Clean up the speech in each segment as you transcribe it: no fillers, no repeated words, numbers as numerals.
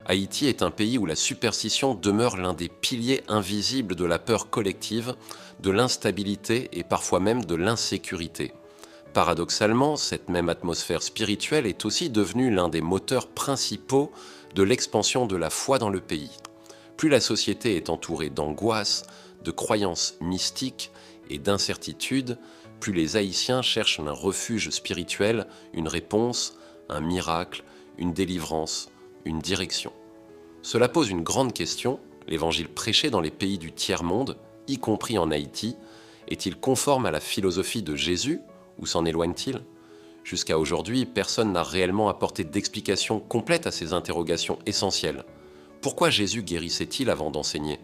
Haïti est un pays où la superstition demeure l'un des piliers invisibles de la peur collective, de l'instabilité et parfois même de l'insécurité. Paradoxalement, cette même atmosphère spirituelle est aussi devenue l'un des moteurs principaux de l'expansion de la foi dans le pays. Plus la société est entourée d'angoisse, de croyances mystiques et d'incertitudes, plus les Haïtiens cherchent un refuge spirituel, une réponse, un miracle, une délivrance, une direction. Cela pose une grande question: l'évangile prêché dans les pays du tiers-monde, y compris en Haïti, est-il conforme à la philosophie de Jésus ou s'en éloigne-t-il ? Jusqu'à aujourd'hui, personne n'a réellement apporté d'explication complète à ces interrogations essentielles. Pourquoi Jésus guérissait-il avant d'enseigner ?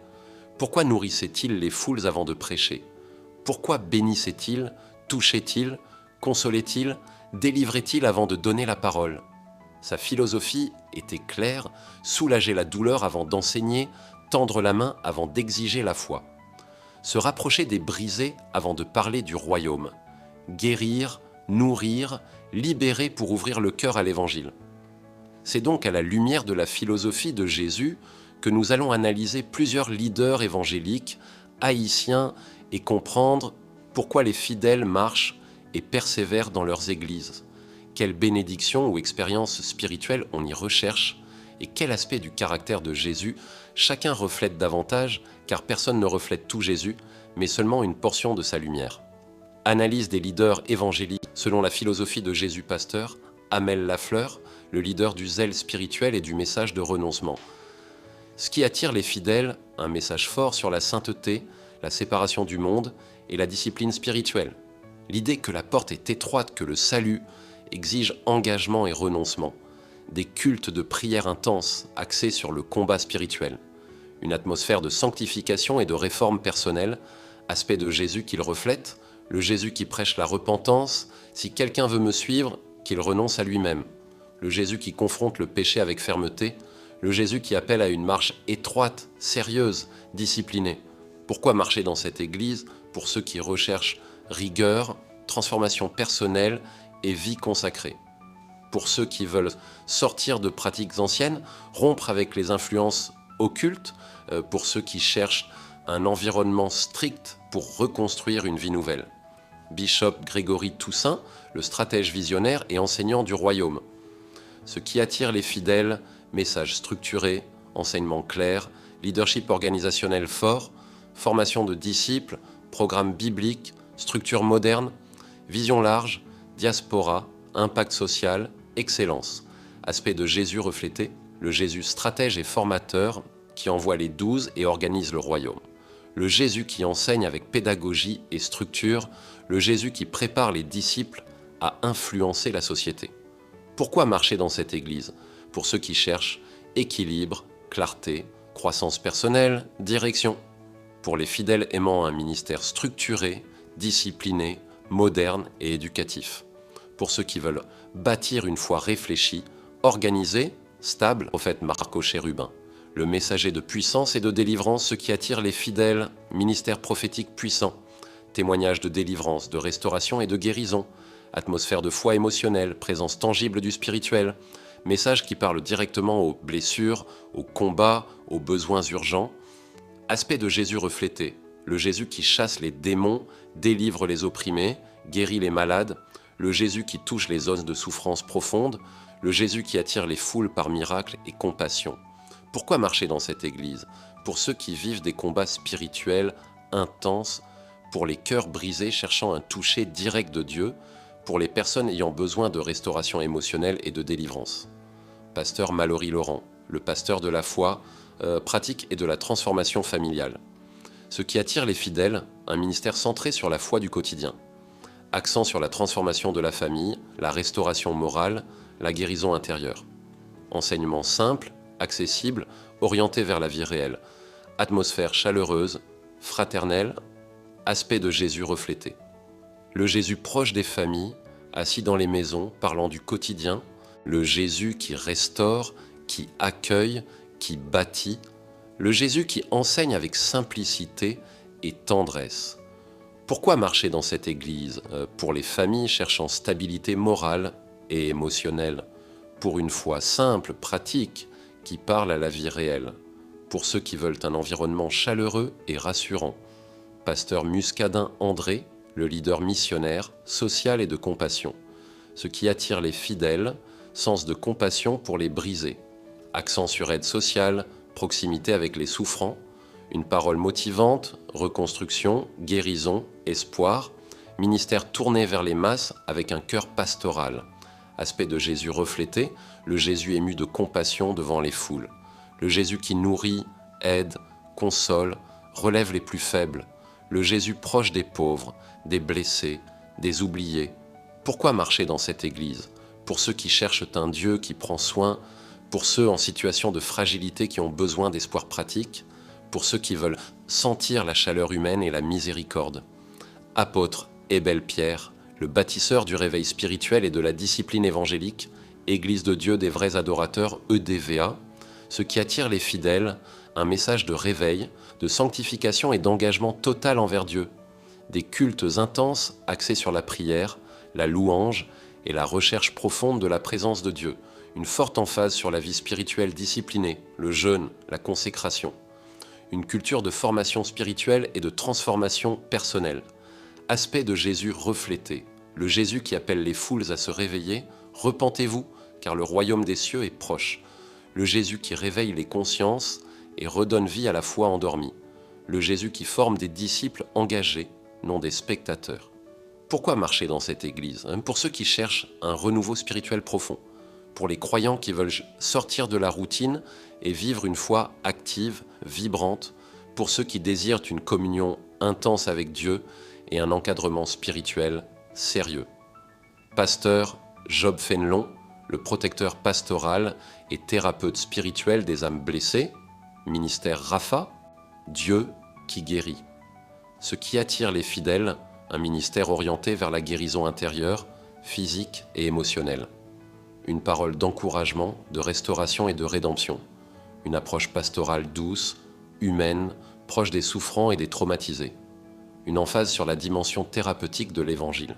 Pourquoi nourrissait-il les foules avant de prêcher ? Pourquoi bénissait-il, touchait-il, consolait-il, délivrait-il avant de donner la parole ? Sa philosophie était claire: soulager la douleur avant d'enseigner, tendre la main avant d'exiger la foi. Se rapprocher des brisés avant de parler du royaume. Guérir, nourrir, libérer pour ouvrir le cœur à l'évangile. C'est donc à la lumière de la philosophie de Jésus que nous allons analyser plusieurs leaders évangéliques, haïtiens, et comprendre pourquoi les fidèles marchent et persévèrent dans leurs églises. Quelle bénédiction ou expérience spirituelle on y recherche et quel aspect du caractère de Jésus chacun reflète davantage, car personne ne reflète tout Jésus, mais seulement une portion de sa lumière. Analyse des leaders évangéliques selon la philosophie de Jésus Pasteur, Amel Lafleur, le leader du zèle spirituel et du message de renoncement. Ce qui attire les fidèles, un message fort sur la sainteté, la séparation du monde et la discipline spirituelle. L'idée que la porte est étroite, que le salut exige engagement et renoncement. Des cultes de prière intenses axés sur le combat spirituel. Une atmosphère de sanctification et de réforme personnelle, aspect de Jésus qu'il reflète, le Jésus qui prêche la repentance: si quelqu'un veut me suivre, qu'il renonce à lui-même. Le Jésus qui confronte le péché avec fermeté, le Jésus qui appelle à une marche étroite, sérieuse, disciplinée. Pourquoi marcher dans cette église? Pour ceux qui recherchent rigueur, transformation personnelle et vie consacrée. Pour ceux qui veulent sortir de pratiques anciennes, rompre avec les influences occultes, pour ceux qui cherchent un environnement strict pour reconstruire une vie nouvelle. Bishop Grégory Toussaint, le stratège visionnaire et enseignant du royaume. Ce qui attire les fidèles: message structuré, enseignement clair, leadership organisationnel fort, formation de disciples, programme biblique, structure moderne, vision large, diaspora, impact social, excellence. Aspect de Jésus reflété, le Jésus stratège et formateur qui envoie les 12 et organise le royaume. Le Jésus qui enseigne avec pédagogie et structure, le Jésus qui prépare les disciples à influencer la société. Pourquoi marcher dans cette église? Pour ceux qui cherchent équilibre, clarté, croissance personnelle, direction. Pour les fidèles aimant un ministère structuré, discipliné, moderne et éducatif. Pour ceux qui veulent bâtir une foi réfléchie, organisée, stable, prophète Marco Chérubin. Le messager de puissance et de délivrance, ce qui attire les fidèles, ministère prophétique puissant, témoignage de délivrance, de restauration et de guérison, atmosphère de foi émotionnelle, présence tangible du spirituel, message qui parle directement aux blessures, aux combats, aux besoins urgents, aspect de Jésus reflété, le Jésus qui chasse les démons, délivre les opprimés, guérit les malades, le Jésus qui touche les zones de souffrance profonde, le Jésus qui attire les foules par miracle et compassion. Pourquoi marcher dans cette église? Pour ceux qui vivent des combats spirituels intenses, pour les cœurs brisés cherchant un toucher direct de Dieu, pour les personnes ayant besoin de restauration émotionnelle et de délivrance. Pasteur Mallory Laurent, le pasteur de la foi, pratique et de la transformation familiale. Ce qui attire les fidèles, un ministère centré sur la foi du quotidien. Accent sur la transformation de la famille, la restauration morale, la guérison intérieure. Enseignement simple, accessible, orienté vers la vie réelle. Atmosphère chaleureuse, fraternelle, aspect de Jésus reflété. Le Jésus proche des familles, assis dans les maisons, parlant du quotidien. Le Jésus qui restaure, qui accueille, qui bâtit. Le Jésus qui enseigne avec simplicité et tendresse. Pourquoi marcher dans cette église? Pour les familles cherchant stabilité morale et émotionnelle. Pour une foi simple, pratique, qui parle à la vie réelle, pour ceux qui veulent un environnement chaleureux et rassurant. Pasteur Muscadin André, le leader missionnaire, social et de compassion. Ce qui attire les fidèles, sens de compassion pour les brisés. Accent sur aide sociale, proximité avec les souffrants, une parole motivante, reconstruction, guérison, espoir, ministère tourné vers les masses avec un cœur pastoral. Aspect de Jésus reflété, le Jésus ému de compassion devant les foules. Le Jésus qui nourrit, aide, console, relève les plus faibles. Le Jésus proche des pauvres, des blessés, des oubliés. Pourquoi marcher dans cette Église? Pour ceux qui cherchent un Dieu qui prend soin, pour ceux en situation de fragilité qui ont besoin d'espoir pratique, pour ceux qui veulent sentir la chaleur humaine et la miséricorde. Apôtre Hébel Pierre, le bâtisseur du réveil spirituel et de la discipline évangélique, Église de Dieu des vrais adorateurs EDVA, ce qui attire les fidèles, un message de réveil, de sanctification et d'engagement total envers Dieu. Des cultes intenses axés sur la prière, la louange et la recherche profonde de la présence de Dieu. Une forte emphase sur la vie spirituelle disciplinée, le jeûne, la consécration. Une culture de formation spirituelle et de transformation personnelle. Aspect de Jésus reflété, le Jésus qui appelle les foules à se réveiller, « Repentez-vous, car le royaume des cieux est proche ». Le Jésus qui réveille les consciences et redonne vie à la foi endormie. Le Jésus qui forme des disciples engagés, non des spectateurs. Pourquoi marcher dans cette Église? Pour ceux qui cherchent un renouveau spirituel profond, pour les croyants qui veulent sortir de la routine et vivre une foi active, vibrante, pour ceux qui désirent une communion intense avec Dieu et un encadrement spirituel sérieux. Pasteur Job Fénelon, le protecteur pastoral et thérapeute spirituel des âmes blessées, ministère Rapha, Dieu qui guérit. Ce qui attire les fidèles, un ministère orienté vers la guérison intérieure, physique et émotionnelle. Une parole d'encouragement, de restauration et de rédemption. Une approche pastorale douce, humaine, proche des souffrants et des traumatisés. Une emphase sur la dimension thérapeutique de l'Évangile.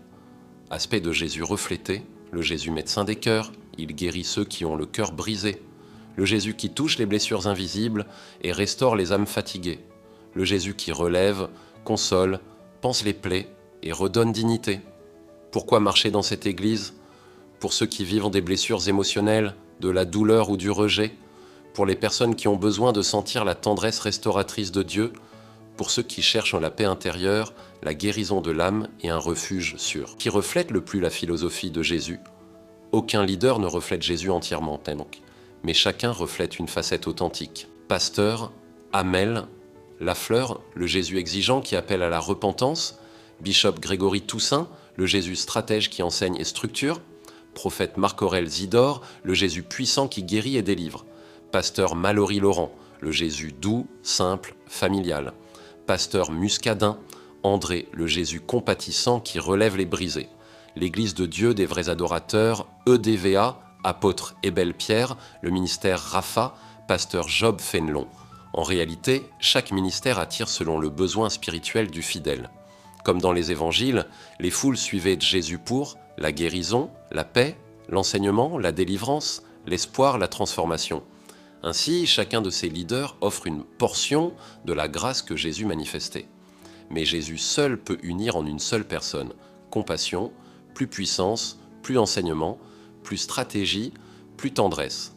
Aspect de Jésus reflété, le Jésus médecin des cœurs, il guérit ceux qui ont le cœur brisé. Le Jésus qui touche les blessures invisibles et restaure les âmes fatiguées. Le Jésus qui relève, console, panse les plaies et redonne dignité. Pourquoi marcher dans cette Église? Pour ceux qui vivent des blessures émotionnelles, de la douleur ou du rejet, pour les personnes qui ont besoin de sentir la tendresse restauratrice de Dieu, pour ceux qui cherchent la paix intérieure, la guérison de l'âme et un refuge sûr. Qui reflète le plus la philosophie de Jésus? Aucun leader ne reflète Jésus entièrement, donc, mais chacun reflète une facette authentique. Pasteur, Hamel, Lafleur, le Jésus exigeant qui appelle à la repentance, Bishop Grégory Toussaint, le Jésus stratège qui enseigne et structure, Prophète Marc-Aurèle Zidore, le Jésus puissant qui guérit et délivre, Pasteur Mallory Laurent, le Jésus doux, simple, familial, Pasteur Muscadin, André, le Jésus compatissant qui relève les brisés, l'Église de Dieu des vrais adorateurs, EDVA, apôtre Hébel Pierre, le ministère Rapha, pasteur Job Fénelon. En réalité, chaque ministère attire selon le besoin spirituel du fidèle. Comme dans les évangiles, les foules suivaient Jésus pour la guérison, la paix, l'enseignement, la délivrance, l'espoir, la transformation. Ainsi, chacun de ces leaders offre une portion de la grâce que Jésus manifestait. Mais Jésus seul peut unir en une seule personne, compassion, plus puissance, plus enseignement, plus stratégie, plus tendresse.